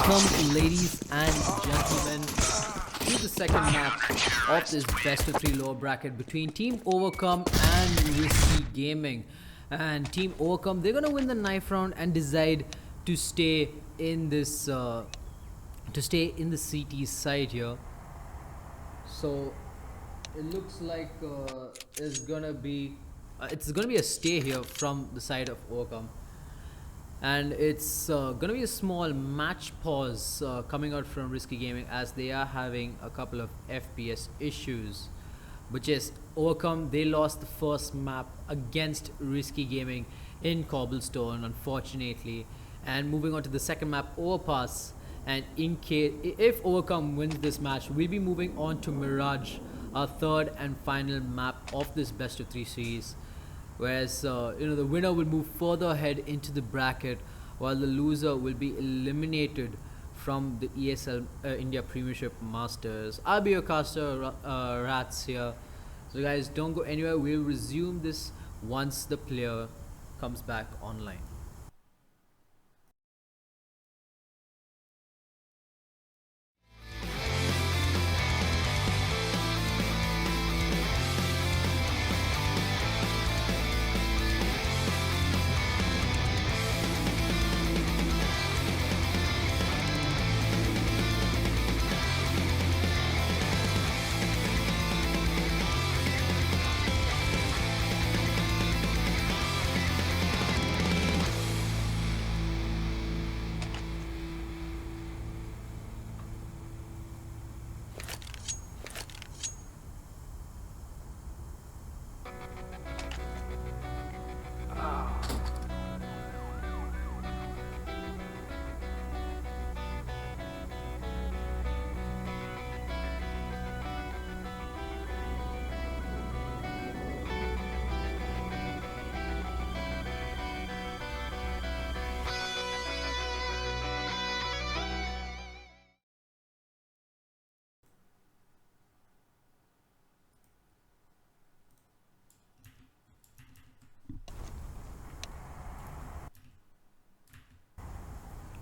Welcome, ladies and gentlemen, to the second map of this best of three lower bracket between Team Overcome and Risky Gaming. And Team Overcome, they're gonna win the knife round and decide to stay in this in the CT side here. So it looks like it's gonna be a stay here from the side of Overcome, and it's gonna be a small match pause coming out from Risky Gaming as they are having a couple of FPS issues. But yes, Overcome, they lost the first map against Risky Gaming in Cobblestone, unfortunately. And moving on to the second map, Overpass. And in case if Overcome wins this match, we'll be moving on to Mirage, our third and final map of this best of three series. Whereas the winner will move further ahead into the bracket, while the loser will be eliminated from the ESL India Premiership Masters. I'll be your caster, Rats here. So guys, don't go anywhere. We'll resume this once the player comes back online.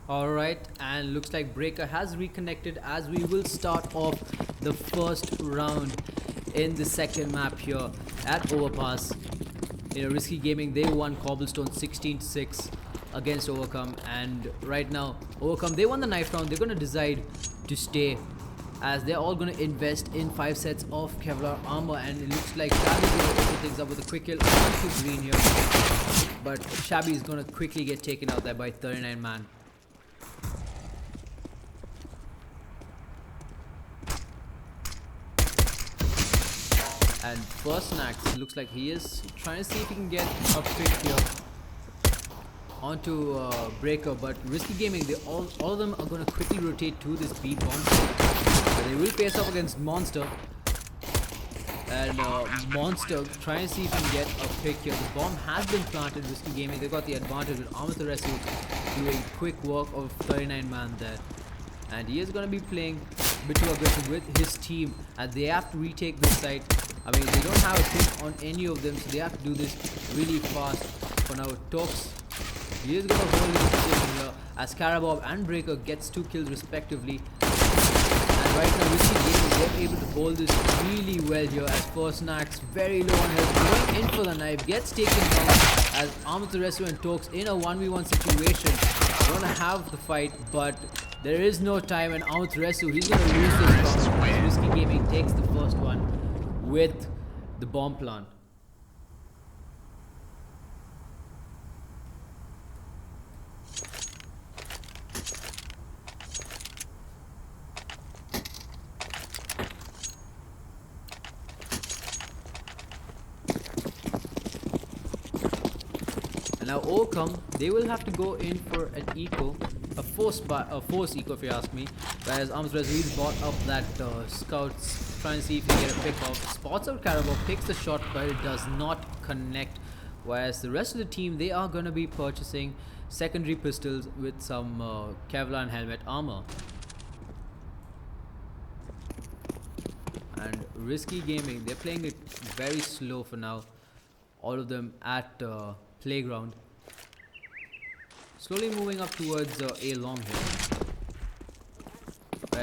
Alright, and looks like Breaker has reconnected as we will start off the first round in the second map here at Overpass. Risky Gaming, they won Cobblestone 16-6 against Overcome, and right now Overcome, they won the knife round. They're going to decide to stay as they're all going to invest in 5 sets of Kevlar armor, and it looks like Shabby is going to open things up with a quick kill onto Green here, but Shabby is going to quickly get taken out there by 39 man. And first Nax looks like he is trying to see if he can get a pick here onto Breaker, but Risky Gaming, all of them are going to quickly rotate to this B bomb. They will face off against Monster, and Monster trying to see if he can get a pick here. The bomb has been planted. Risky Gaming, they got the advantage with Amaterasu doing quick work of 39 man there, and he is going to be playing a bit too aggressive with his team as they have to retake this site. I mean, they don't have a pick on any of them, so they have to do this really fast. For now, Tox, he is going to hold his position here as Karabob and Breaker gets 2 kills respectively. And right now, Risky Gaming, they're able to hold this really well here as First Nax very low on health, going in for the knife, gets taken down as Amaterasu and Tox in a 1v1 situation. Going to have the fight, but there is no time, and Amaterasu, he's going to lose this round as Risky Gaming takes the first one with the bomb plant. And now Overcome, they will have to go in for an eco, a force eco if you ask me, whereas Amaterasu, he's bought up that scouts, trying to see if he can get a pick off. Spots out Carabao, takes the shot, but it does not connect. Whereas the rest of the team, they are going to be purchasing secondary pistols with some Kevlar and helmet armor. And Risky Gaming, they're playing it very slow for now. All of them at Playground. Slowly moving up towards A long here.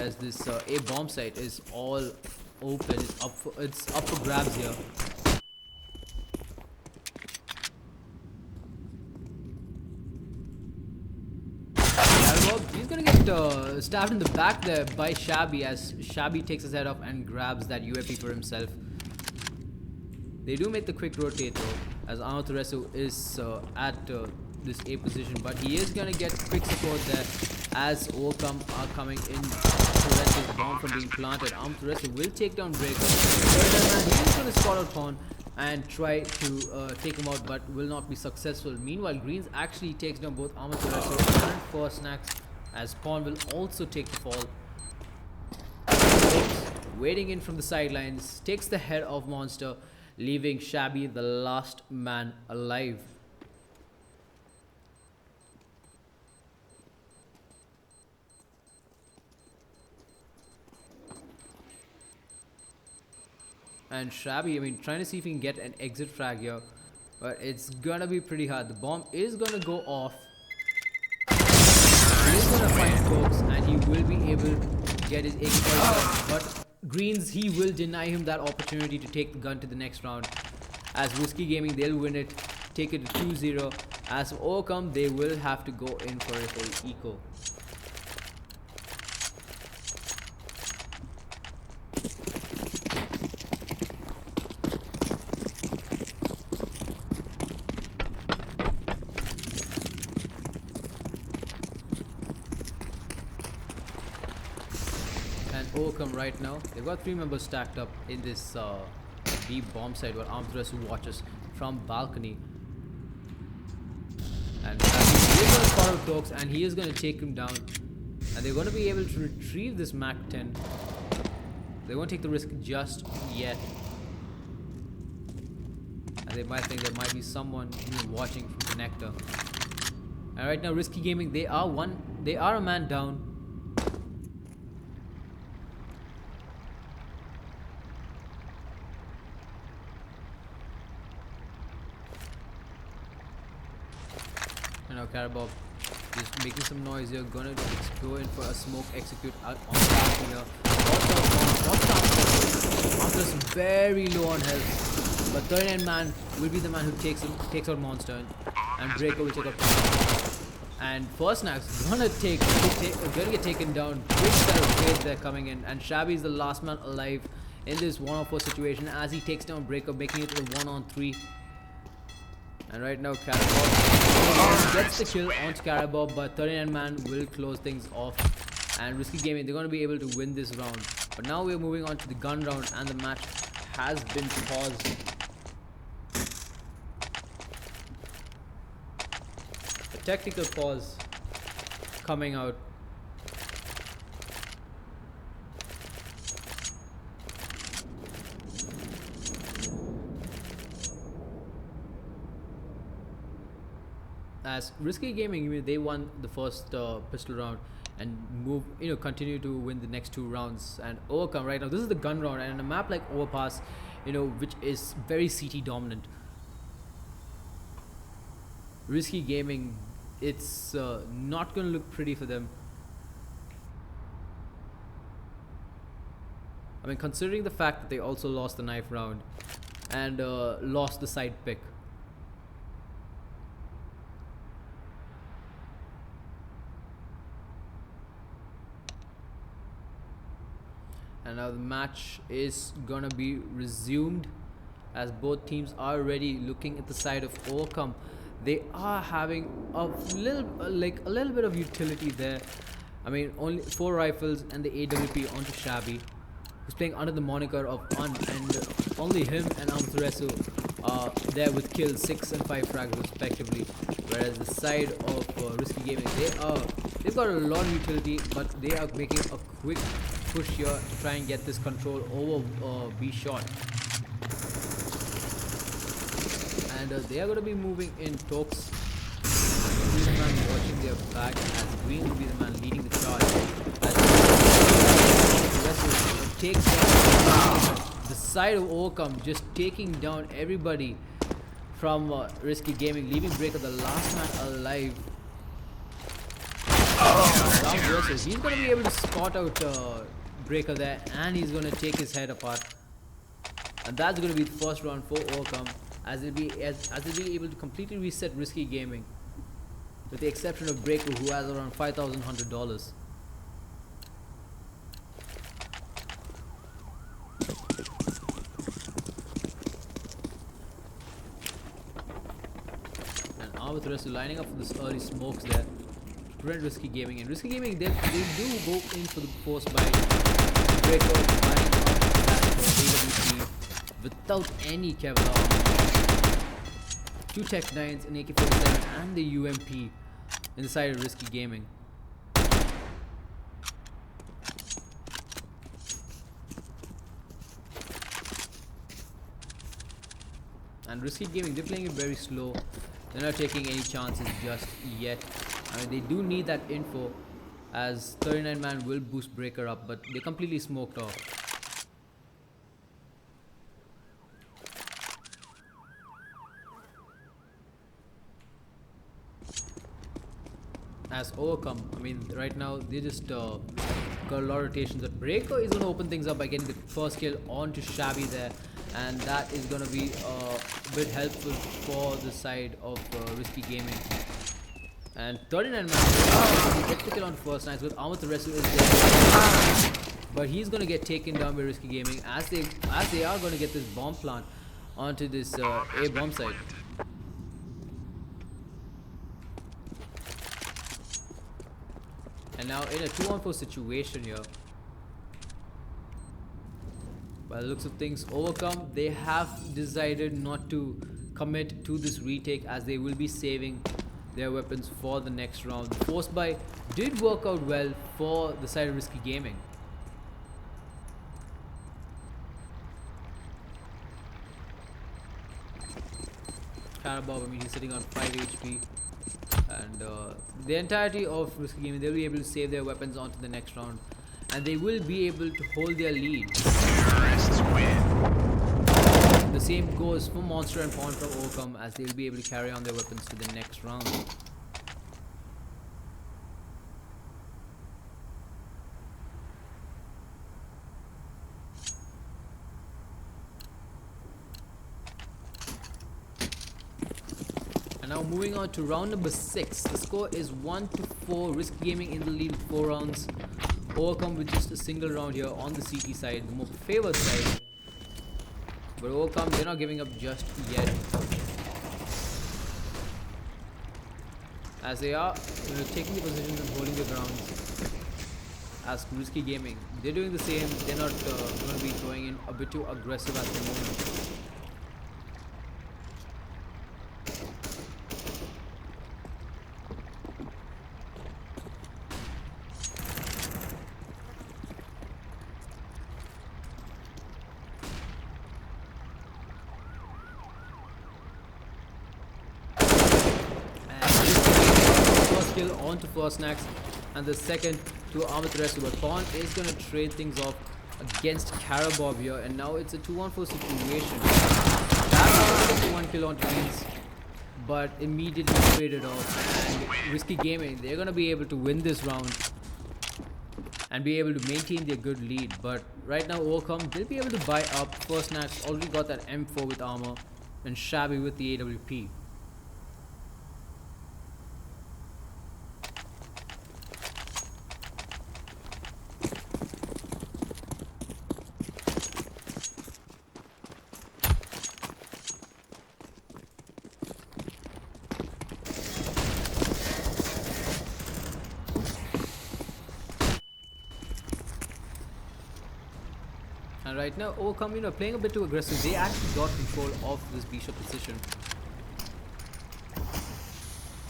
whereas this A bomb site is all open. It's up for grabs here. He's gonna get stabbed in the back there by Shabby as Shabby takes his head off and grabs that UAP for himself. They do make the quick rotate though, as Amaterasu is at this A position, but he is gonna get quick support there as Overcome are coming in to prevent his bomb from being planted. Amaterasu will take down Breaker. He is gonna spot out Pawn and try to take him out, but will not be successful. Meanwhile, Greens actually takes down both Amaterasu and Forsnax, as Pawn will also take the fall. Waiting in from the sidelines, takes the head of Monster, leaving Shabby the last man alive. And Shabby, I mean, trying to see if he can get an exit frag here, but it's gonna be pretty hard. The bomb is gonna go off. He is gonna find Folks, and he will be able to get his AK-47, but Greens, he will deny him that opportunity to take the gun to the next round. As Risky Gaming, they'll win it, take it to 2-0. As for Overcome, they will have to go in for a full eco. Overcome right now, they've got 3 members stacked up in this B bomb site, while Amaterasu watches from balcony. And he's going to spot out Tox, and he is going to take him down, and they're going to be able to retrieve this Mac 10. They won't take the risk just yet, and they might think there might be someone watching from Connector. And right now, Risky Gaming, they are a man down. And now Carabao just making some noise here, gonna go in for a smoke execute on the back here. Monster's very low on health, but 39 man will be the man who takes out Monster, and Breaker will take out Monster. And Forsnax gonna get taken down. Big set of raids there coming in, and Shabby is the last man alive in this 1-on-4 situation as he takes down Breaker, making it to the 1-on-3. And right now, Carabao gets the kill on Carabao, but 39 man will close things off. And Risky Gaming, they're going to be able to win this round. But now we're moving on to the gun round, and the match has been paused. A technical pause coming out. As Risky Gaming, they won the first pistol round and continue to win the next 2 rounds. And Overcome right now, this is the gun round, and a map like Overpass, which is very CT dominant. Risky Gaming, it's not going to look pretty for them. I mean, considering the fact that they also lost the knife round and lost the side pick. And now the match is gonna be resumed, as both teams are already looking at the side of Overcome. They are having a little bit of utility there. I mean, only 4 rifles and the AWP onto Shabby, who's playing under the moniker of Un, and only him and Amaterasu are there with kills, 6 and 5 frags respectively. Whereas the side of Risky Gaming, they've got a lot of utility, but they are making a quick push here to try and get this control over B shot. And they are going to be moving in Tox. Will be the man watching their back, as Green will be the man leading the charge. As the takes down the side of Overcome, just taking down everybody from Risky Gaming, leaving Breaker the last man alive. Round versus. He's going to be able to spot out Breaker there, and he's going to take his head apart. And that's going to be the first round for Overcome, as they'll be able to completely reset Risky Gaming, with the exception of Breaker, who has around $5,100. And now with the rest lining up for this early smokes there to prevent Risky Gaming. And Risky Gaming, they do go in for the force by Breaker lining up that AWP without any Kevlar armor. 2 Tech 9s, an AK-47 and the UMP inside of Risky Gaming. And Risky Gaming, they're playing it very slow. They're not taking any chances just yet. I mean, they do need that info, as 39 man will boost Breaker up, but they completely smoked off. As Overcome, I mean, right now they just got a lot of rotations. But Breaker is going to open things up by getting the first kill onto Shabby there, and that is going to be a bit helpful for the side of Risky Gaming. And 39 man, he gets the kill on first night with Armor to Wrestle is there, but he's going to get taken down by Risky Gaming as they are going to get this bomb plant onto this A bomb site. And now in a 2-on-4 situation here, by the looks of things, Overcome, they have decided not to commit to this retake, as they will be saving their weapons for the next round. The force buy did work out well for the side of Risky Gaming. Karabob, I mean, he's sitting on 5 HP. And the entirety of Risky Gaming, they'll be able to save their weapons onto the next round, and they will be able to hold their lead. The same goes for Monster and Pawn from Overcome, as they'll be able to carry on their weapons to the next round. Now moving on to round number 6. The score is 1-4. Risky Gaming in the lead with 4 rounds. Overcome with just a single round here on the CT side, the more favored side. But Overcome, they're not giving up just yet, as they are taking the positions and holding the grounds. As Risky Gaming, they're doing the same. They're not going to be going in a bit too aggressive at the moment. On to first snacks, and the second to Armor to Wrestle. But Pawn is going to trade things off against Karabob here, and now it's a 2-on-4 situation. That's a 1 kill on Twins, but immediately traded off. And Risky Gaming, they're going to be able to win this round and be able to maintain their good lead. But right now, Overcome, they'll be able to buy up. First snacks already got that M4 with armor, and Shabby with the AWP. And right now, Overcome, playing a bit too aggressive. They actually got control of this B-shot position.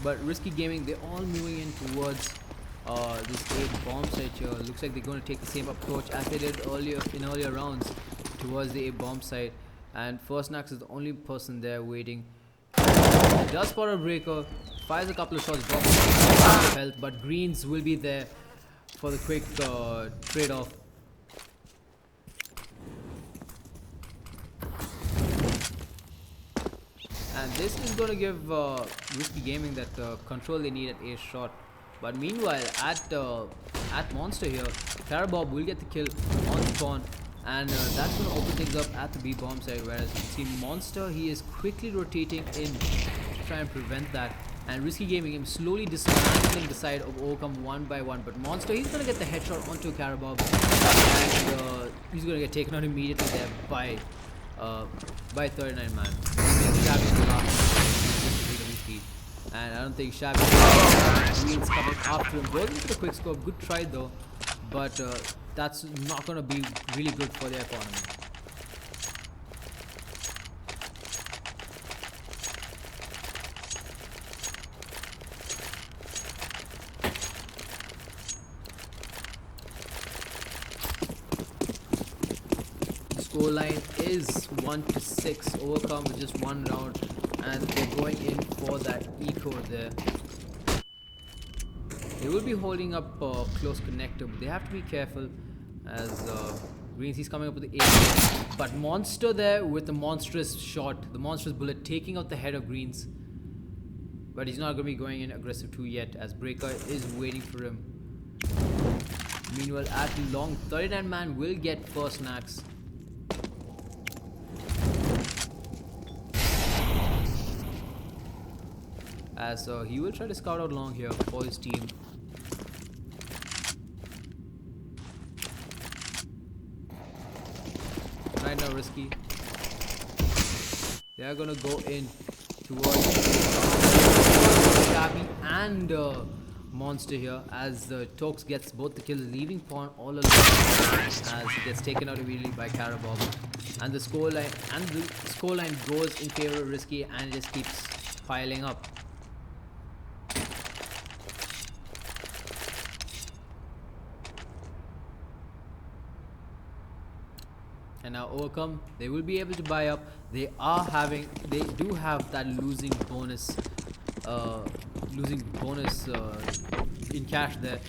But Risky Gaming, they're all moving in towards this A bomb site here. Looks like they're going to take the same approach as they did earlier rounds towards the A bomb site. And First Nax is the only person there waiting. He does spot a Breaker, fires a couple of shots, drops health, but Greens will be there for the quick trade-off. And this is going to give Risky Gaming that control they need at A shot. But meanwhile, at Monster here, Karabob will get the kill on spawn, and that's going to open things up at the B bomb side. Whereas you see Monster, he is quickly rotating in to try and prevent that. And Risky Gaming him slowly dismantling the side of Overcome one by one. But Monster, he's going to get the headshot onto Karabob, and he's going to get taken out immediately there by 39 man. And I don't think Shabby Green's coming after him. Goes into the quick scope. Good try though, but that's not going to be really good for their economy. Scoreline is 1-6. Overcome with just one round, and they're going in for that eco there. They will be holding up close connector, but they have to be careful as Greens he's coming up with the 8. But Monster there with the monstrous shot, the monstrous bullet taking out the head of Greens. But he's not going to be going in aggressive 2 yet, as Breaker is waiting for him. Meanwhile, at long, 39 man will get first knacks. As he will try to scout out long here for his team. Right now, Risky. They are gonna go in towards Shabby and Monster here, as Tox gets both the kills, leaving Pawn all alone as he gets taken out immediately by Karabob. And the scoreline goes in favor of Risky, and it just keeps piling up. And now Overcome, they will be able to buy up. They do have that losing bonus in cash there,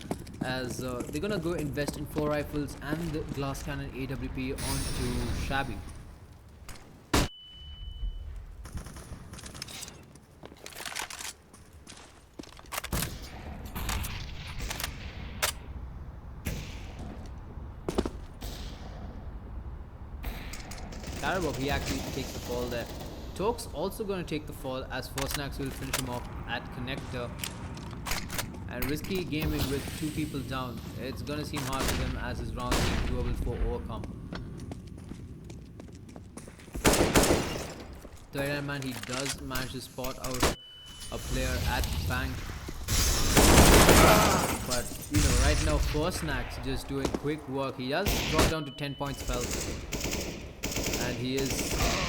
as they're gonna go invest in 4 rifles and the glass cannon AWP onto Shabby. Karabob, he actually takes the fall there. Tox also going to take the fall, as First Snacks will finish him off at connector. And Risky Gaming with 2 people down. It's going to seem hard for them, as his round is doable for Overcome. 39 man, he does manage to spot out a player at bank. But you know, right now First Snacks just doing quick work. He does drop down to 10 points felt. And he is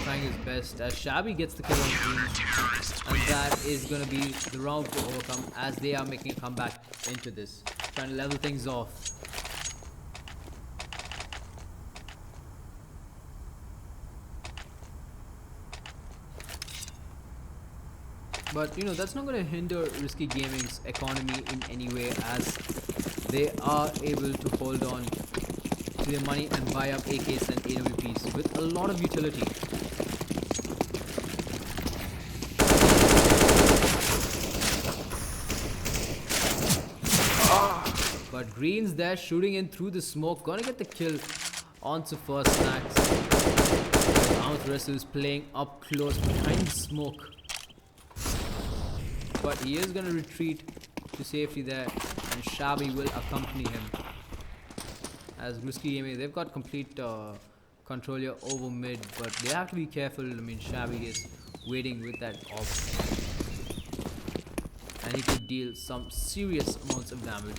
trying his best as Shabby gets the kill on Greens, and that is going to be the round to Overcome, as they are making a comeback into this, trying to level things off. But you know, that's not going to hinder Risky Gaming's economy in any way, as they are able to hold on to their money and buy up AKs and AWPs with a lot of utility. But Greens there shooting in through the smoke, gonna get the kill onto First Snacks. Outrest is playing up close behind smoke, but he is gonna retreat to safety there, and Shabby will accompany him. As Risky Gaming, they've got complete control here over mid, but they have to be careful. I mean, Shabby is waiting with that off, and he could deal some serious amounts of damage.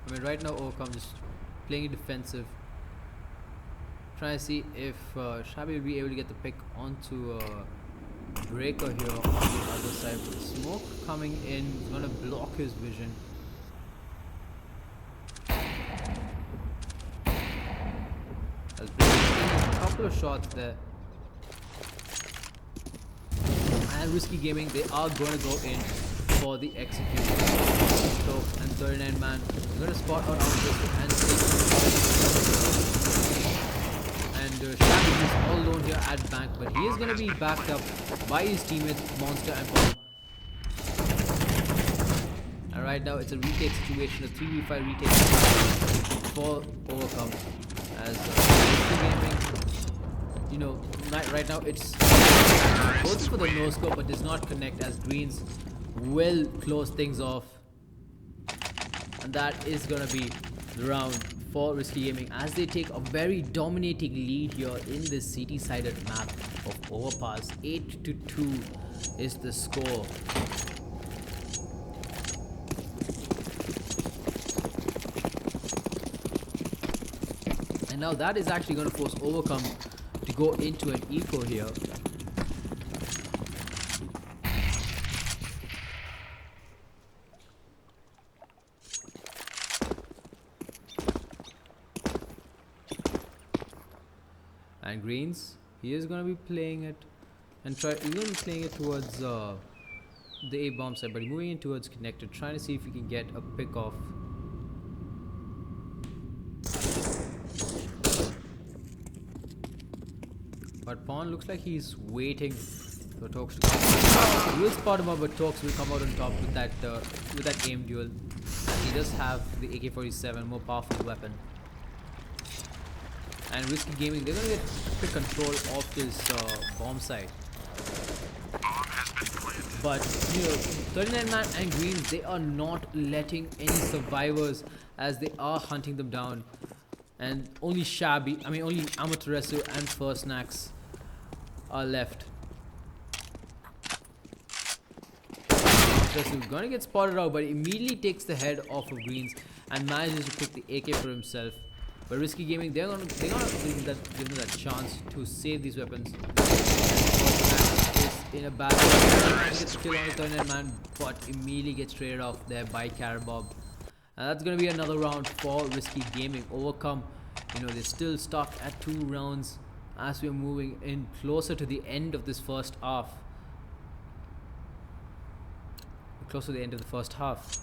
I mean, right now Overcome just playing it defensive, trying to see if Shabby will be able to get the pick onto Breaker here on the other side. With the smoke coming in, is going to block his vision. As a couple of shots there. And Risky Gaming, they are going to go in for the execution. So, and 39 man, they're going to spot out Outrest and take And Shabby is all alone here at bank, but he is going to be backed up by his teammates Monster and Pawn. And right now it's a retake situation, a 3v5 retake for Overcome. As Gaming, you know, right now it's goes for the no scope, but does not connect as Greens will close things off. And that is gonna be the round for Risky Gaming as they take a very dominating lead here in this city-sided map of Overpass. 8-2 is the score. And now that is actually going to force Overcome to go into an eco here. And Greens, he is going to be playing it and he's going to be playing it towards the A bomb side, but moving in towards connected, trying to see if he can get a pick off. But Pawn looks like he's waiting for Tox to come. He will spot him up, but Tox will come out on top with that aim duel. And he does have the AK-47, more powerful weapon. And Risky Gaming, they're gonna get quick control of this bomb site. But you know, 39 man and Greens, they are not letting any survivors as they are hunting them down. And only only Amaterasu and First Nax are left. Amaterasu gonna get spotted out, but immediately takes the head off of Greens and manages to pick the AK for himself. But Risky Gaming, they're gonna give him that chance to save these weapons. Is in a bad position, gets killed on the 39 man, but immediately gets traded off there by Carabob. And that's gonna be another round for Risky Gaming. Overcome, you know, they're still stuck at 2 rounds as we're moving in closer to the end of this first half. Close to the end of the first half.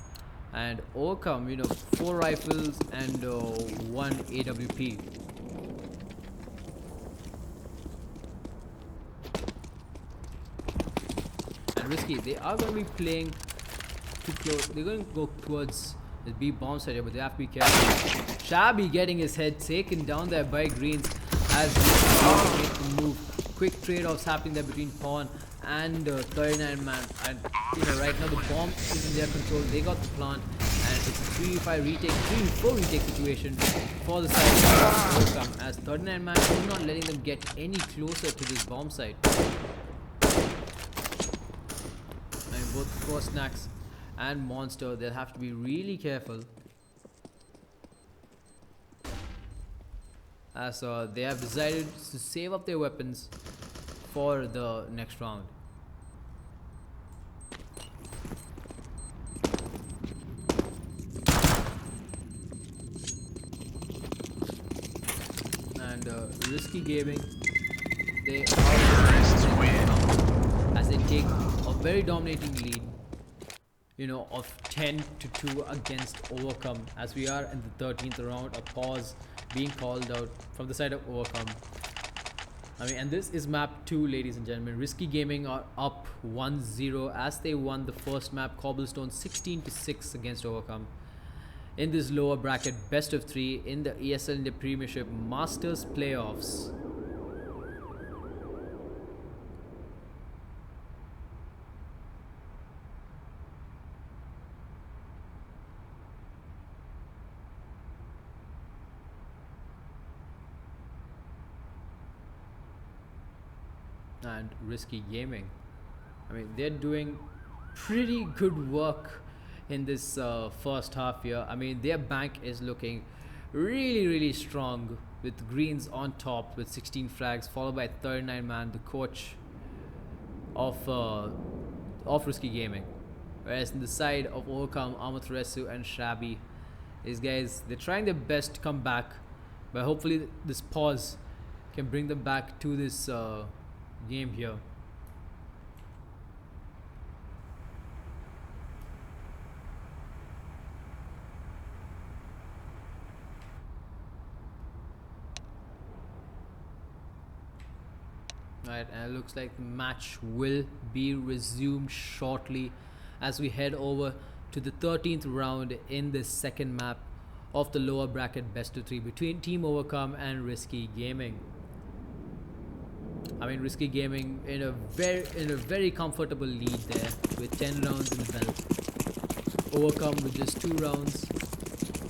And Overcome, you know, 4 rifles and 1 AWP. And Risky, they are going to be playing too close. They're going to go towards the B bomb site here, but they have to be careful. Shabby getting his head taken down there by Greens as he makes the move. Quick trade-offs happening there between Pawn and 39 man. And you know, right now the bomb is in their control. They got the plant, and it's a 3v5 retake, 3v4 retake situation for the side of Overcome, as 39 man is not letting them get any closer to this bomb site. And both First Nax and Monster, they'll have to be really careful as they have decided to save up their weapons for the next round. And Risky Gaming, they are as they take a very dominating lead, you know, of 10-2 against Overcome, as we are in the 13th round. A pause being called out from the side of Overcome. And this is map 2, ladies and gentlemen. Risky Gaming are up 1-0 as they won the first map, Cobblestone, 16-6 against Overcome. In this lower bracket, best of 3 in the ESL India Premiership Masters Playoffs. And Risky Gaming, they're doing pretty good work in this first half here. Their bank is looking really strong, with Greens on top with 16 frags, followed by 39 man, the coach of Risky Gaming. Whereas in the side of Overcome, Amaterasu and Shabby, these guys, they're trying their best to come back, but hopefully this pause can bring them back to this game here. Right, and it looks like the match will be resumed shortly as we head over to the 13th round in this second map of the lower bracket best of 3 between Team Overcome and Risky Gaming. I mean, Risky Gaming in a very comfortable lead there with 10 rounds in the belt. Overcome with just 2 rounds.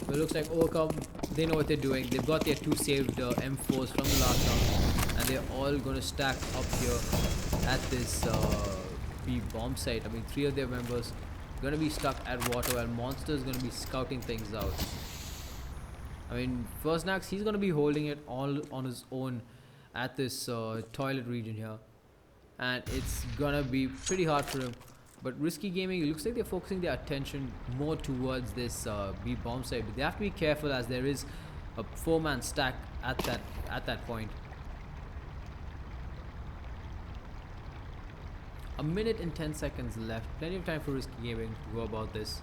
But it looks like Overcome, they know what they're doing. They've got their 2 saved M4s from the last round, and they're all going to stack up here at this B bomb site. I mean, 3 of their members going to be stuck at water, while Monster is going to be scouting things out. I mean, First Nax, he's going to be holding it all on his own at this toilet region here, and it's going to be pretty hard for him. But Risky Gaming, it looks like they're focusing their attention more towards this B bomb site, but they have to be careful as there is a 4-man stack at that point. A minute and 10 seconds left. Plenty of time for Risky Gaming to go about this,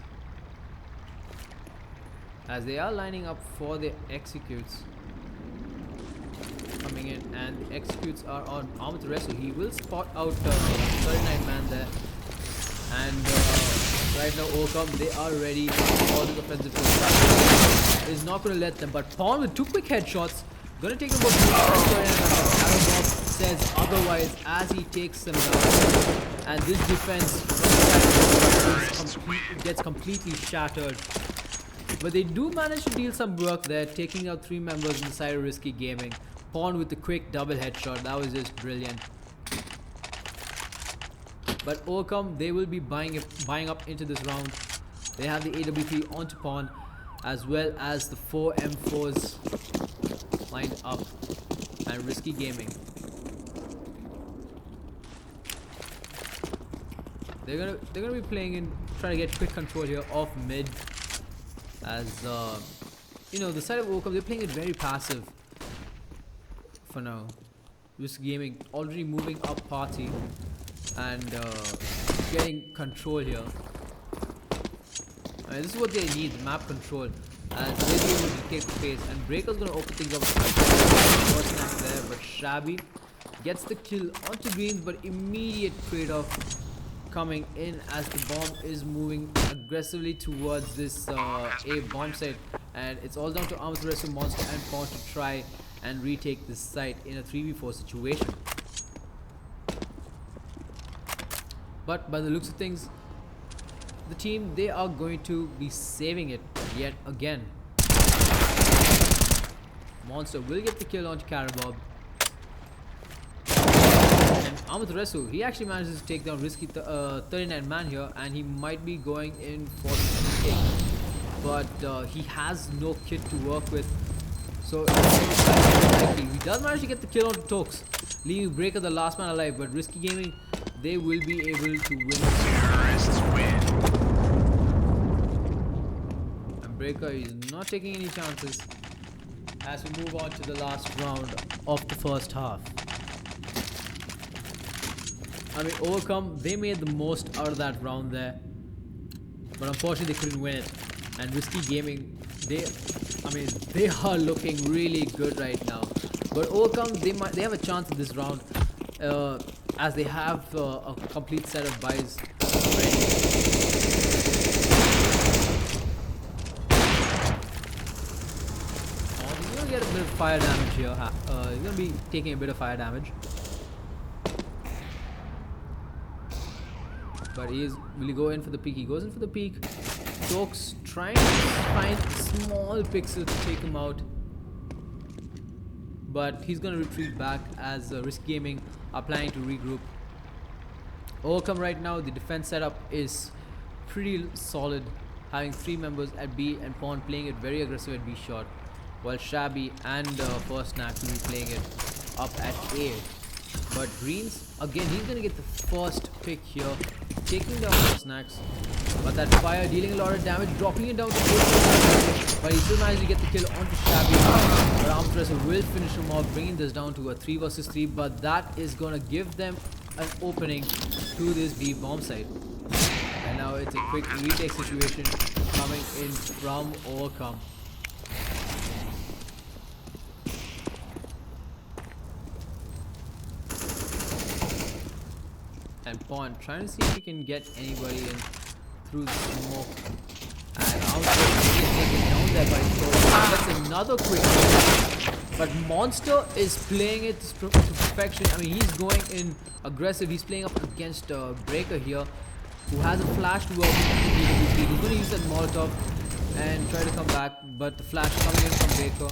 as they are lining up for the executes coming in, and the executes are on Amaterasu. He will spot out 39 man there, and right now Overcome, they are ready for the offensive push. Is not going to let them, but Pawn with 2 quick headshots going to take him about Arabov says otherwise as he takes them down, and this defense gets completely shattered. But they do manage to deal some work there, taking out 3 members inside of Risky Gaming. Pawn with the quick double headshot, that was just brilliant. But Overcome, they will be buying up into this round. They have the AWP onto Pawn, as well as the 4 M4s lined up, and Risky Gaming, they're gonna be playing in, trying to get quick control here of mid, as you know, the side of Overcome, they're playing it very passive for now. Risky Gaming already moving up party and getting control here. I mean, this is what they need, the map control, as they'll be able to take the pace, and Breaker's gonna open things up first there, but Shabby gets the kill onto Greens, but immediate trade-off coming in as the bomb is moving aggressively towards this A bomb site, and it's all down to Amaterasu, Monster and Pawn to try and retake this site in a 3v4 situation. But by the looks of things, the team, they are going to be saving it yet again. Monster will get the kill onto Karabob. And Amaterasu, he actually manages to take down Risky 39 man here, and he might be going in for the take. But he has no kit to work with. So he does manage to get the kill onto Tokes, leaving Breaker the last man alive, but Risky Gaming, they will be able to win. Terrorists win. And Breaker is not taking any chances as we move on to the last round of the first half. I mean, Overcome, they made the most out of that round there, but unfortunately they couldn't win it. And Risky Gaming, they are looking really good right now. But Overcome, they have a chance in this round, as they have a complete set of buys ready. He's gonna get a bit of fire damage here. He's gonna be taking a bit of fire damage. But will he go in for the peak? He goes in for the peak. Tokes trying to find a small pixel to take him out, but he's gonna retreat back as Risk Gaming are planning to regroup. Overcome right now, the defense setup is pretty solid, having 3 members at B and Pawn playing it very aggressive at B short, while Shabby and First Nax will be playing it up at A. But Greens, again, he's gonna get the first pick here, taking down First Nax. But that fire dealing a lot of damage, dropping it down to 8, but he still managed to get the kill onto Shabby. But Amaterasu will finish him off, bringing this down to a 3 versus 3, but that is gonna give them an opening to this B bomb site. And now it's a quick retake situation coming in from Overcome. And Pawn trying to see if he can get anybody in through the smoke. And out taken down there by Tox. That's another quick hit. But Monster is playing it to perfection. I mean, he's going in aggressive. He's playing up against Breaker here, who has a flash to work with. He's going to use that Molotov and try to come back, but the flash coming in from Breaker.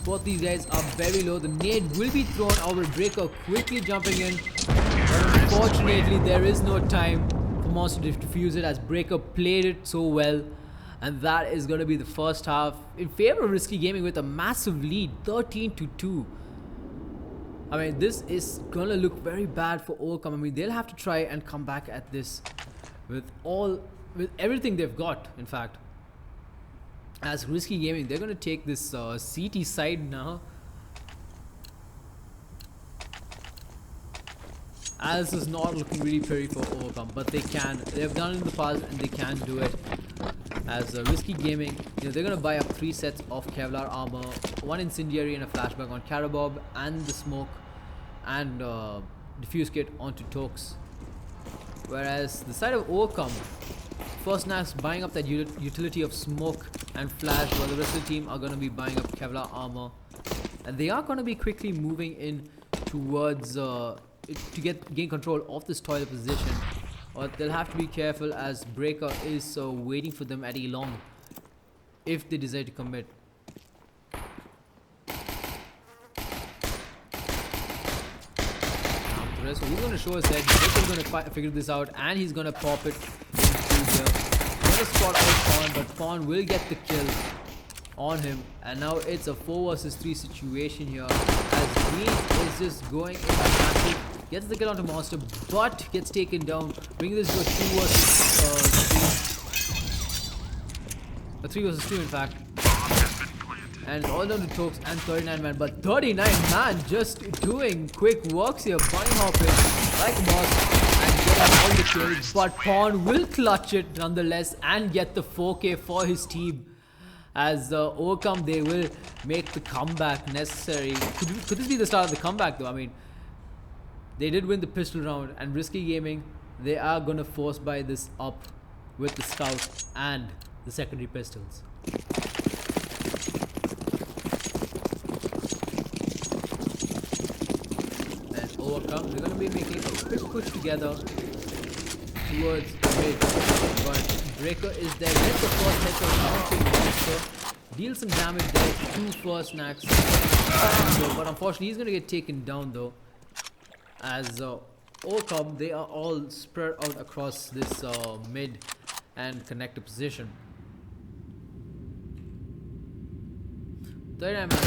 Both these guys are very low. The nade will be thrown over. Breaker quickly jumping in. But unfortunately, there is no time for Monster to defuse it as Breaker played it so well. And that is going to be the first half in favor of Risky Gaming with a massive lead, 13-2. I mean, this is going to look very bad for Overcome. I mean, they'll have to try and come back at this with everything they've got, in fact. As Risky Gaming, they're going to take this CT side now. As this is not looking really pretty for Overcome, but they can. They've done it in the past and they can do it. As Risky Gaming, they're going to buy up 3 sets of Kevlar armor, 1 incendiary and a flashbang on Carabob, and the smoke and diffuse kit onto Tox. Whereas the side of Overcome, First Snack's buying up that utility of smoke and flash, while the rest of the team are going to be buying up Kevlar armor. And they are going to be quickly moving in towards to gain control of this toilet position. But they'll have to be careful as Breaker is waiting for them at Elong if they decide to commit. So he's going to show us that Breaker's going to figure this out and he's going to pop it into here. Another spot out Pawn, but Pawn will get the kill on him. And now it's a 4 versus 3 situation here as Green is just going in massive. Gets the kill onto Monster, but gets taken down, bringing this to a 2 versus 3. A 3 versus 2, in fact. And it's all down to Tox and 39 man, but 39 man just doing quick works here, bunny hopping like a boss and getting all the kills. But Pawn will clutch it nonetheless and get the 4K for his team. As Overcome, they will make the comeback necessary. Could this be the start of the comeback though? I mean, they did win the pistol round, and Risky Gaming, they are going to force buy this up with the scout and the secondary pistols. And Overcome, they're going to be making a quick push together towards mid, but Breaker is there. Gets the first headshot down to Monster, deals some damage there to First Snacks, but unfortunately he's going to get taken down though. As Overcome, they are all spread out across this mid and connector position. 39 man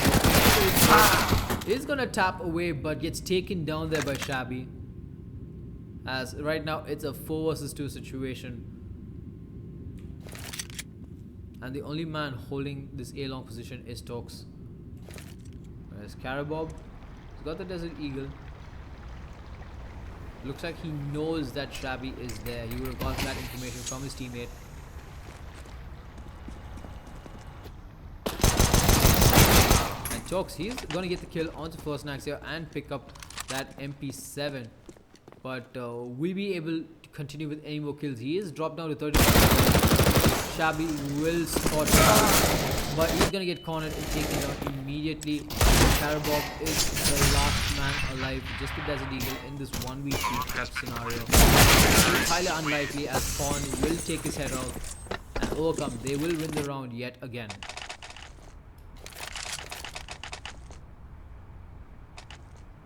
is gonna tap away, but gets taken down there by Shabby. As right now it's a 4 versus 2 situation, and the only man holding this A-long position is Tox. Whereas Carabob, he's got the Desert Eagle. Looks like he knows that Shabby is there. He would have got that information from his teammate. And Tox, he's going to get the kill onto First Snacks here and pick up that MP7. But will be able to continue with any more kills. He is dropped down to 35. Shabby will spot him, but he's going to get cornered and taken down immediately. Carabob is the last man alive, just with Desert Eagle in this 1v3 trap scenario. It's highly unlikely as Pawn will take his head off and Overcome. They will win the round yet again.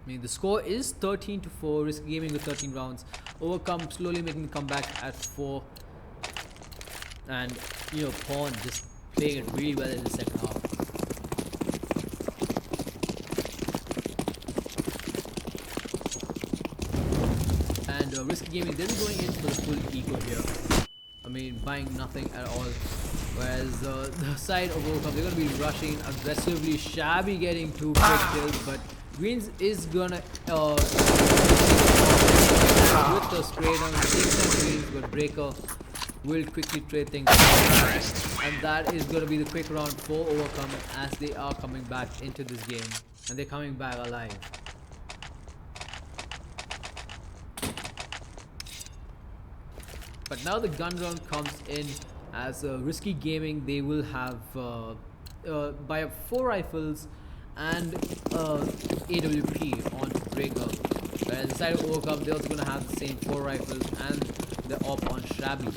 I mean, the score is 13-4, Risky Gaming with 13 rounds. Overcome slowly making the comeback at 4. And, you know, Pawn just playing it really well in the second half. And Risky Gaming, they're going in for the full eco here. I mean, buying nothing at all. Whereas the side of Overcome, they're going to be rushing aggressively. Shabby getting 2 quick kills, but Greens is gonna with the spray down, take some Greens, but Breaker will quickly trade things. And that is gonna be the quick round for Overcome as they are coming back into this game. And they're coming back alive. But now the gun round comes in as Risky Gaming. They will have buy up 4 rifles and AWP on Breaker. Whereas inside of Overcome, they're also going to have the same 4 rifles and the op on Shabby.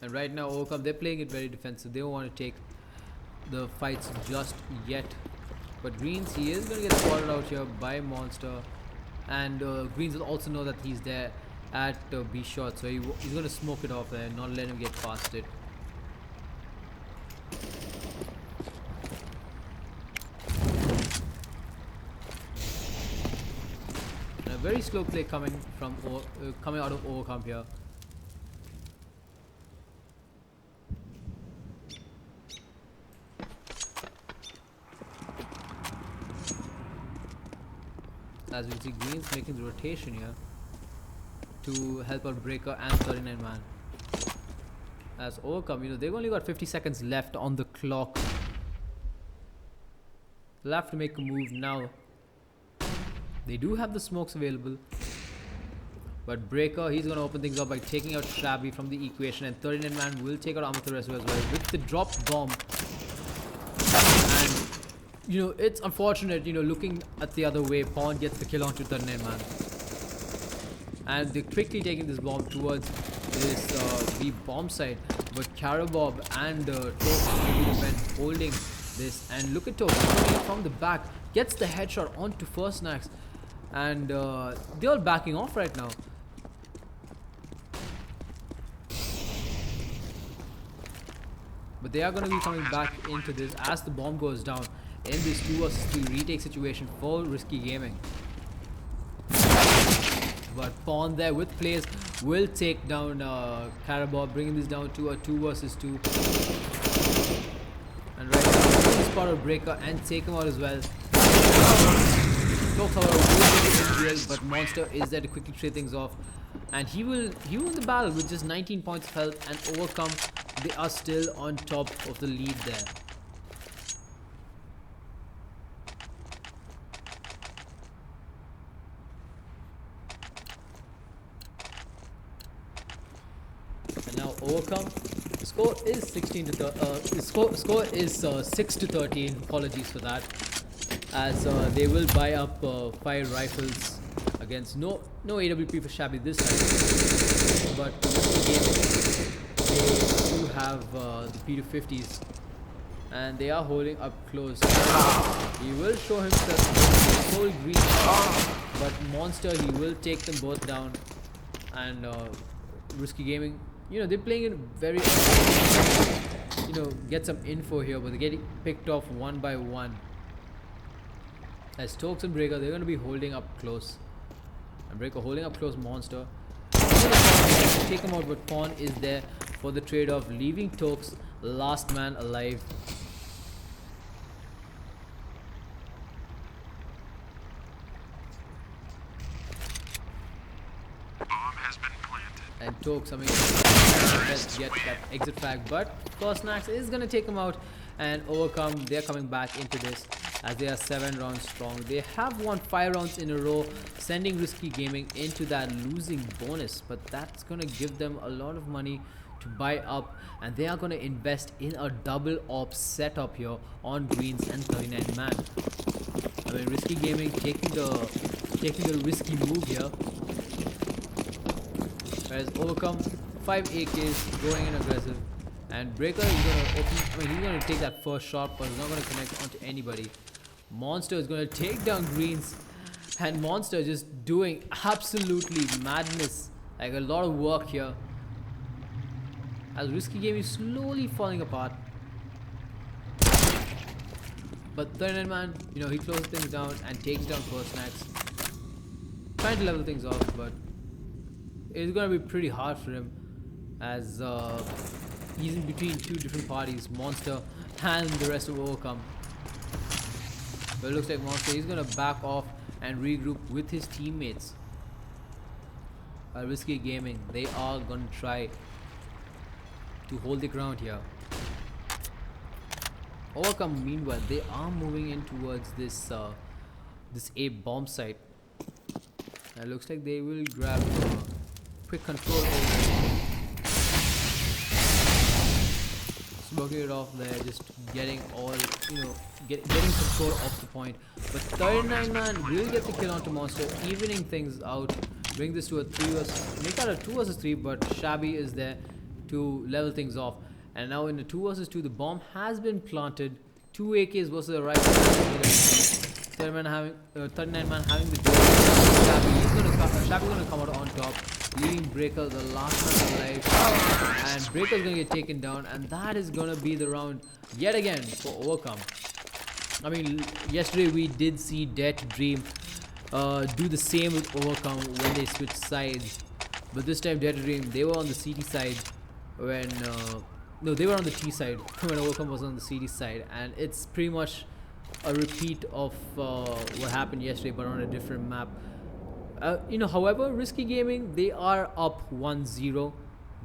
And right now Overcome, they're playing it very defensive. They don't want to take the fights just yet. But Greens, he is going to get spotted out here by Monster. And Greens will also know that he's there at B shot. So he's going to smoke it off there, not let him get past it. And a very slow play coming out of Overcome here. As we see, Greens making the rotation here to help out Breaker and 39 man. As Overcome, they've only got 50 seconds left on the clock. They'll have to make a move now. They do have the smokes available, but Breaker, he's going to open things up by taking out Shabby from the equation, and 39 man will take out Amaterasu as well with the drop bomb. It's unfortunate, looking at the other way, Pawn gets the kill onto 39 man. And they're quickly taking this bomb towards this B bomb site. But Karabob and Toke holding this. And look at Toke coming from the back, gets the headshot onto First Snacks. And they're all backing off right now. But they are going to be coming back into this as the bomb goes down in this 2 vs 3 retake situation for Risky Gaming. But Pawn there with plays will take down Karabob, bringing this down to a 2 vs 2. And right now, spot a Breaker and take him out as well. No cover will get in, but Monster is there to quickly trade things off. And he will win the battle with just 19 points of health and Overcome. They are still on top of the lead there. And now Overcome. The score is 6 to 13. Apologies for that. As they will buy up 5 rifles against no AWP for Shabby this time. But they do have the P250s, and they are holding up close. He will show himself full green, but Monster, he will take them both down. And Risky Gaming, they're playing it very, get some info here, but they're getting picked off one by one. As Tokes and Breaker, they're going to be holding up close. And Breaker holding up close Monster. Take him out, but Pawn is there for the trade-off, leaving Tokes last man alive. And Tokes, let's get that exit frag, but First Snacks is gonna take him out and Overcome. They're coming back into this as they are 7 rounds strong. They have won 5 rounds in a row, sending Risky Gaming into that losing bonus, but that's gonna give them a lot of money to buy up, and they are gonna invest in a double ops setup here on Greens and 39 man. Risky Gaming taking the risky move here. Whereas Overcome, 5 AKs going in aggressive, and Breaker is gonna open. He's gonna take that first shot, but he's not gonna connect onto anybody. Monster is gonna take down Greens, and Monster just doing absolutely madness, like a lot of work here. As Risky Game is slowly falling apart, but 39 man, he closes things down and takes down First Snacks, trying to level things off, but it's gonna be pretty hard for him as he's in between 2 different parties, Monster and the rest of Overcome. But it looks like Monster, he's gonna back off and regroup with his teammates. Risky Gaming, they are gonna try to hold the ground here. Overcome, meanwhile, they are moving in towards this A bomb site. It looks like they will grab quick control over, smoking it off there, just getting all, getting control of the point. But 39 man will get the kill onto Monster, evening things out, bring this to a 3 versus, make that a 2 versus 3, but Shabby is there to level things off. And now in the 2 versus 2, the bomb has been planted. 2 AKs versus the right side. 39 man having the duel. Shabby gonna come out on top, leaving Breaker the last man alive. And Breaker's gonna get taken down, and that is gonna be the round yet again for Overcome. I mean, yesterday we did see Death Dream do the same with Overcome when they switched sides. But this time Death Dream, they were on the CT side when no, they were on the T side when Overcome was on the CD side, and it's pretty much a repeat of what happened yesterday, but on a different map. However, Risky Gaming, they are up 1-0.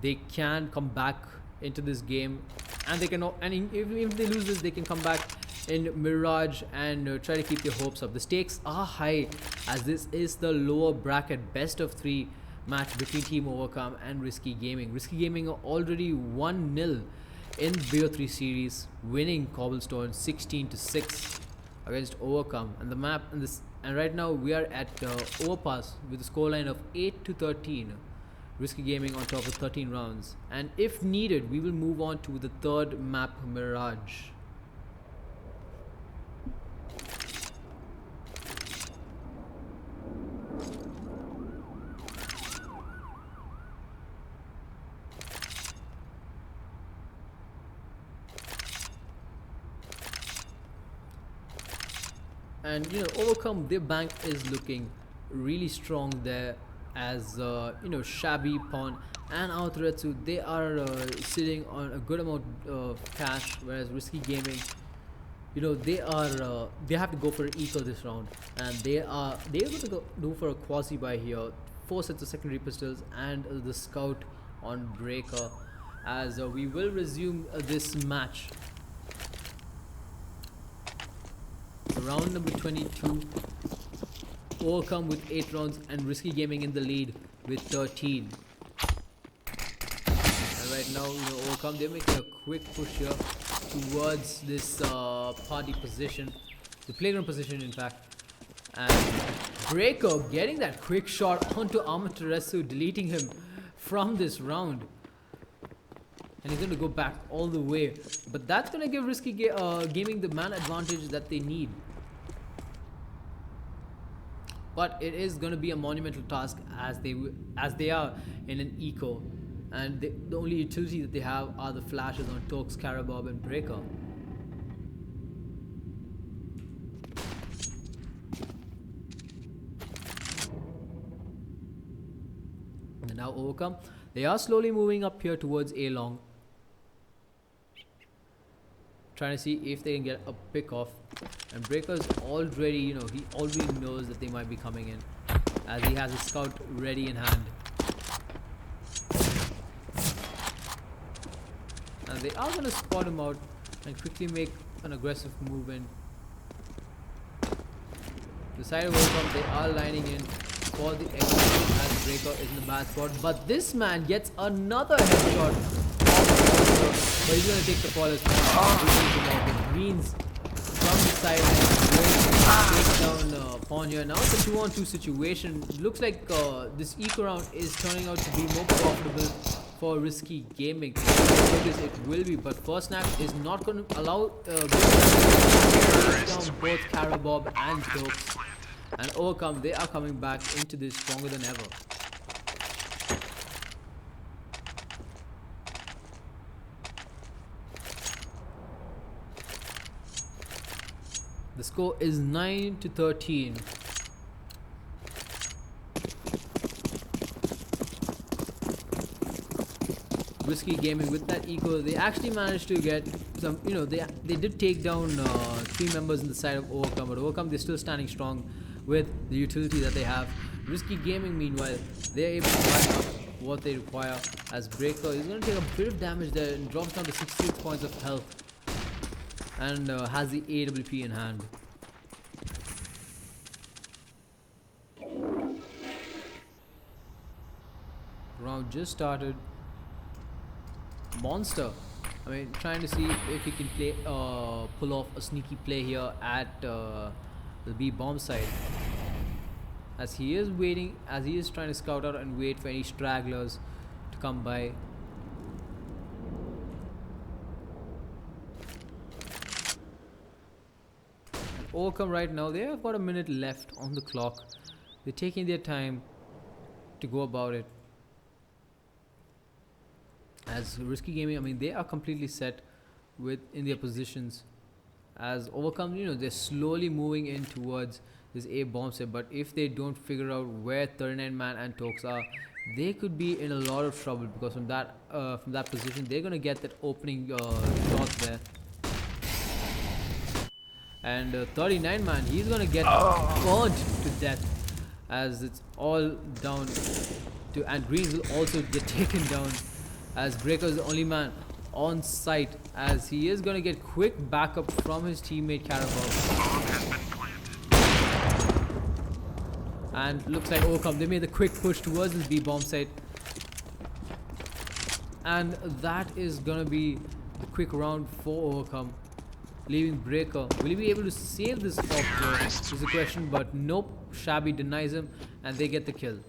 They can come back into this game, and they can. And if they lose this, they can come back in Mirage and try to keep their hopes up. The stakes are high, as this is the lower bracket best of 3 match between Team Overcome and Risky Gaming. Risky Gaming are already 1-0 in BO3 series, winning Cobblestone 16-6 against Overcome. And the map and right now we are at Overpass with a scoreline of 8-13. Risky Gaming on top of 13 rounds. And if needed, we will move on to the third map, Mirage. And Overcome, their bank is looking really strong there, as Shabby, Pawn and Aoteretsu, they are sitting on a good amount of cash, whereas Risky Gaming, they have to go for an eco this round, and they're going to go for a quasi buy here, 4 sets of secondary pistols and the scout on Breaker, as we will resume this match. Round number 22, Overcome with 8 rounds and Risky Gaming in the lead with 13. And right now, Overcome, they're making a quick push here towards this party position, the playground position in fact. And Breaker getting that quick shot onto Amaterasu, deleting him from this round. And he's going to go back all the way. But that's going to give Risky Gaming the man advantage that they need. But it is going to be a monumental task, as they are in an eco. And the only utility that they have are the flashes on Tokes, Karabob and Breaker. And now Overcome, they are slowly moving up here towards A long, trying to see if they can get a pick off. And Breaker's already, he already knows that they might be coming in, as he has a scout ready in hand. And they are going to spot him out and quickly make an aggressive move in. The side of Overcome, they are lining in for the exit, as Breaker is in the bad spot. But this man gets another headshot, but he's going to take the fall as well. It means from the sideline, take down Pawn here. Now it's a 2-on-2 situation. Looks like this eco round is turning out to be more profitable for Risky Gaming. Because it will be, but First Snap is not going to allow to take down both Karabob and Tokes. And Overcome, they are coming back into this stronger than ever. The score is 9-13. Risky Gaming with that eco, they actually managed to get some, they did take down 3 members in the side of Overcome, but Overcome, they're still standing strong with the utility that they have. Risky Gaming, meanwhile, they're able to buy up what they require, as Breaker is going to take a bit of damage there and drops down to 66 points of health. and has the AWP in hand. Round just started. Monster, I mean, trying to see if he can play, pull off a sneaky play here at the B bomb site. As he is waiting, as he is trying to scout out and wait for any stragglers to come by. Overcome right now, they have got a minute left on the clock. They're taking their time to go about it. As Risky Gaming, I mean, they are completely set in their positions. As Overcome, you know, they're slowly moving in towards this A bomb set, but if they don't figure out where 39man and Tokes are, they could be in a lot of trouble, because from that position they're gonna get that opening shot there. And 39man, he's gonna get burnt to death, as it's all down to, and Greens will also get taken down, as Breaker is the only man on site, as he is gonna get quick backup from his teammate Carabao. And looks like Overcome, they made a quick push towards this B bomb site, and that is gonna be a quick round for Overcome, leaving Breaker. Will he be able to save this off is the question, but nope, Shabby denies him and they get the kill.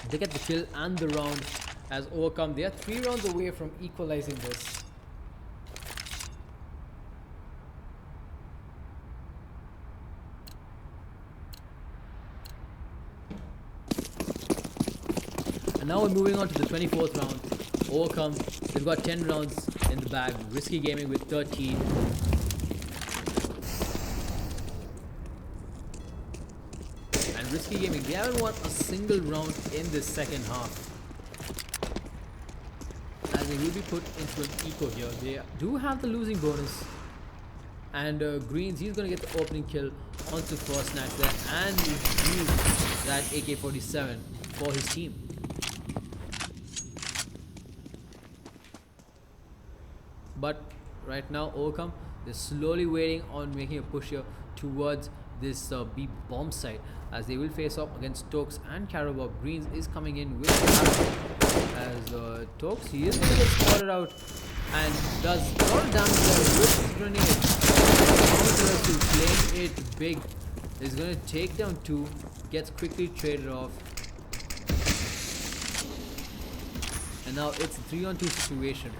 They get the kill and the round, as Overcome, they are 3 rounds away from equalizing this. And now we're moving on to the 24th round. Overcome, they've got 10 rounds in the bag. Risky Gaming with 13. And Risky Gaming, they haven't won a single round in this second half, as they will be put into an eco here. They do have the losing bonus. And Greens, he's going to get the opening kill onto First Snacks there, and use that AK-47 for his team. But right now, Overcome, they're slowly waiting on making a push here towards this B bomb site, as they will face off against Tokes and Carabao. Greens is coming in with Carabao, as Tokes, he is going to get spotted out and does a lot of damage there with his grenade. Playing it big, is going to take down 2, gets quickly traded off, and now it's a 3-on-2 situation.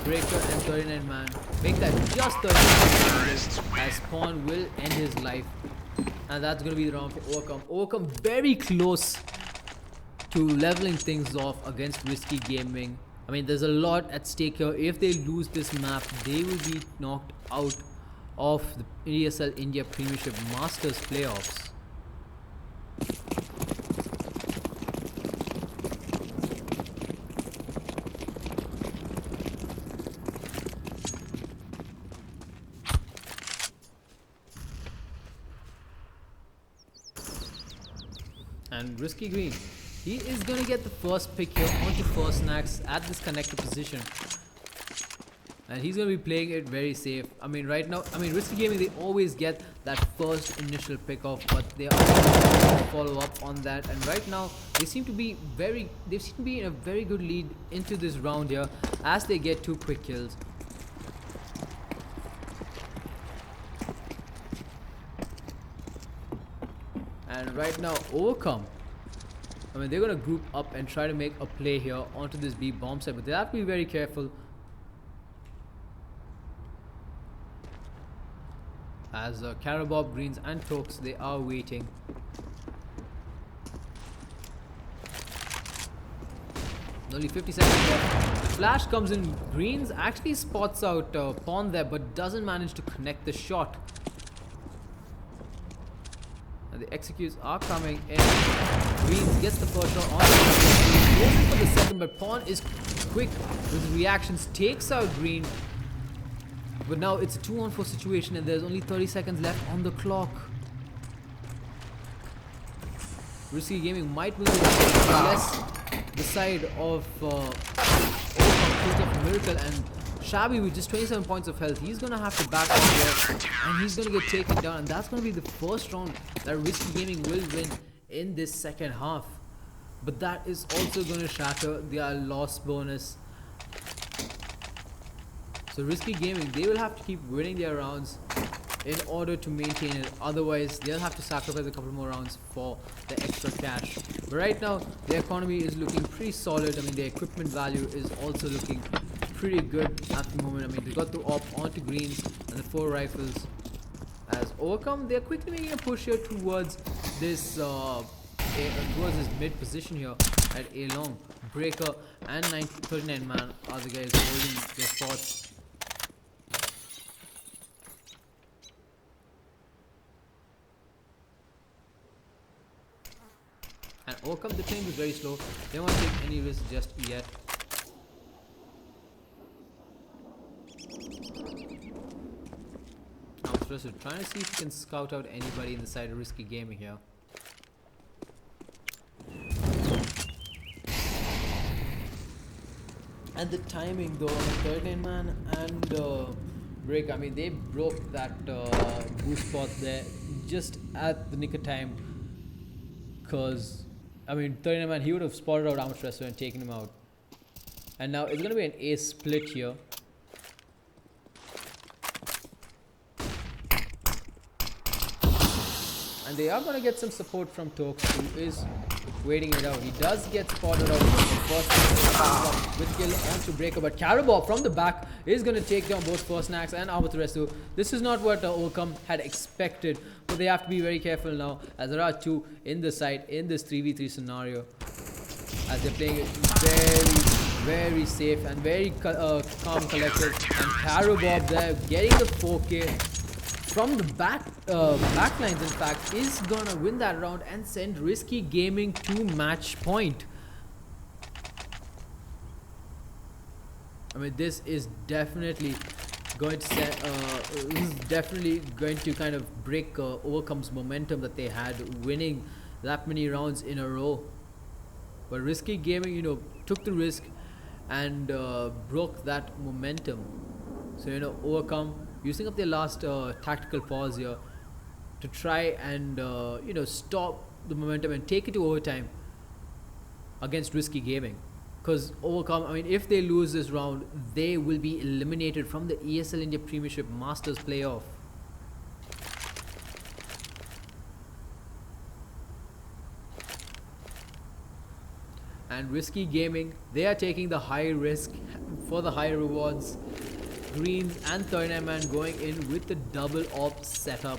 Breaker and 39man make that just 39, as Spawn will end his life, and that's going to be the round for Overcome. Overcome very close to leveling things off against Risky Gaming. I mean, there's a lot at stake here. If they lose this map, they will be knocked out of the ESL India Premiership Masters playoffs. And Risky Green, he is going to get the first pick here onto First Snacks at this connector position. And he's going to be playing it very safe. I mean, right now, Risky Gaming, they always get that first initial pick off, but they are going to follow up on that. And right now, they seem to be in a very good lead into this round here, as they get 2 quick kills. And right now, Overcome, I mean, they're going to group up and try to make a play here onto this B bomb set, but they have to be very careful, as Carabao, Greens and Tokes, they are waiting. Only 50 seconds left. Flash comes in. Greens actually spots out Pawn there, but doesn't manage to connect the shot. And the executes are coming in. Greens gets the first shot on. Goes in for the second, but Pawn is quick with reactions, takes out Green. But now it's a 2-on-4 situation, and there's only 30 seconds left on the clock. Risky Gaming might win unless the side of Miracle and Shabby with just 27 points of health, he's gonna have to back up here and he's gonna get taken down, and that's gonna be the first round that Risky Gaming will win in this second half. But that is also gonna shatter their loss bonus. So Risky Gaming, they will have to keep winning their rounds in order to maintain it, otherwise they'll have to sacrifice a couple more rounds for the extra cash. But right now the economy is looking pretty solid. I mean, the equipment value is also looking pretty good at the moment. I mean, they got the op onto greens and the 4 rifles. As Overcome, they're quickly making a push here towards this mid position here at A long. Breaker and 39 man are the guys holding their spots. And Overcome, the train is very slow. They won't take any risk just yet. Now Stressor trying to see if he can scout out anybody in the side of Risky Gaming here. And the timing though on 39 man and Break, I mean, they broke that boost spot there just at the nick of time. Because I mean, 39 man, he would have spotted out Armored Stressor and taken him out. And now it's going to be an A split here. And they are going to get some support from Tokes, who is waiting it out. He does get spotted out first with kill onto Breaker, but Carabob from the back is going to take down both Firstnax and Armored Stressor. This is not what Overcome had expected, but they have to be very careful now, as there are 2 in the side in this 3v3 scenario, as they're playing it very safe and very calm, collected. And Carabob there getting the 4k from the backlines, in fact, is gonna win that round and send Risky Gaming to match point. I mean, this is definitely going to set, kind of break Overcome's momentum that they had, winning that many rounds in a row. But Risky Gaming, you know, took the risk and broke that momentum. So, you know, Overcome using up their last tactical pause here to try and you know, stop the momentum and take it to overtime against Risky Gaming. Because Overcome, I mean, if they lose this round, they will be eliminated from the ESL India Premiership Masters playoff. And Risky Gaming, they are taking the high risk for the high rewards. Greens and 39 man going in with the double op setup,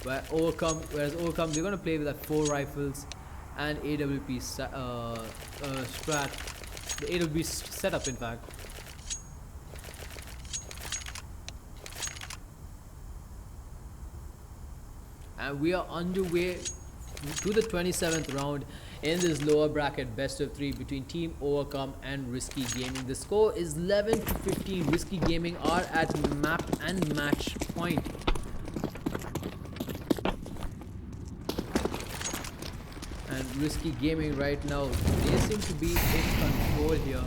whereas Overcome, they're going to play with that 4 rifles and AWP strat, the AWP setup, in fact. And we are underway to the 27th round in this lower bracket best of 3 between Team Overcome and Risky Gaming. The score is 11-15. Risky Gaming are at map and match point. And Risky Gaming right now, they seem to be in control here.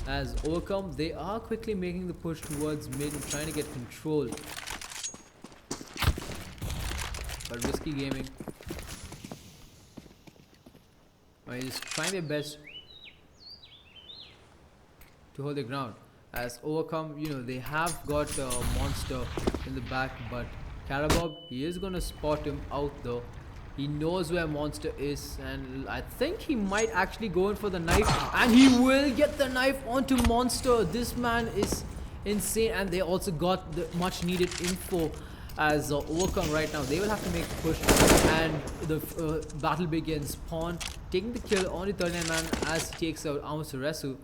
As Overcome, they are quickly making the push towards mid and trying to get control. But Risky Gaming, is trying their best to hold their ground. As Overcome, you know, they have got a monster in the back, but Carabob, he is gonna spot him out though. He knows where monster is, and I think he might actually go in for the knife, and he will get the knife onto monster. This man is insane, and they also got the much needed info. As Overcome right now, they will have to make a push, and the battle begins. Pawn taking the kill on the 39 man as he takes out Armored Stressor.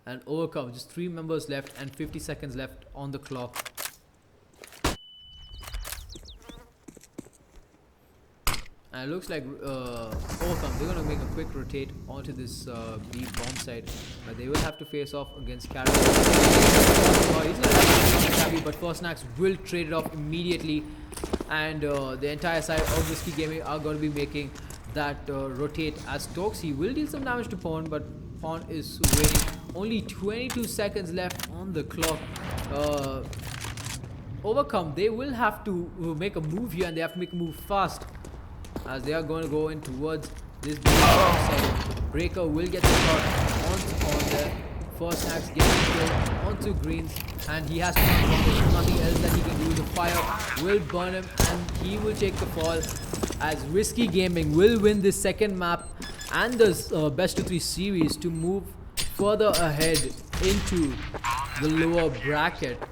And Overcome, just 3 members left and 50 seconds left on the clock. And it looks like Overcome, they're going to make a quick rotate onto this B bomb site, but they will have to face off against Carry. He's going to Carry, but Firstnax will trade it off immediately, and the entire side of Risky Gaming are going to be making that rotate. As Tokes, he will deal some damage to Pawn, but spawn is waiting. Only 22 seconds left on the clock. Overcome, they will have to make a move here, and they have to make a move fast, as they are going to go in towards this Breaker will get the shot on the first axe, getting killed onto Greens, and he has to run from this. Nothing else that he can do. The fire will burn him, and he will take the fall, as Risky Gaming will win this second map and the best of 3 series to move further ahead into the lower bracket.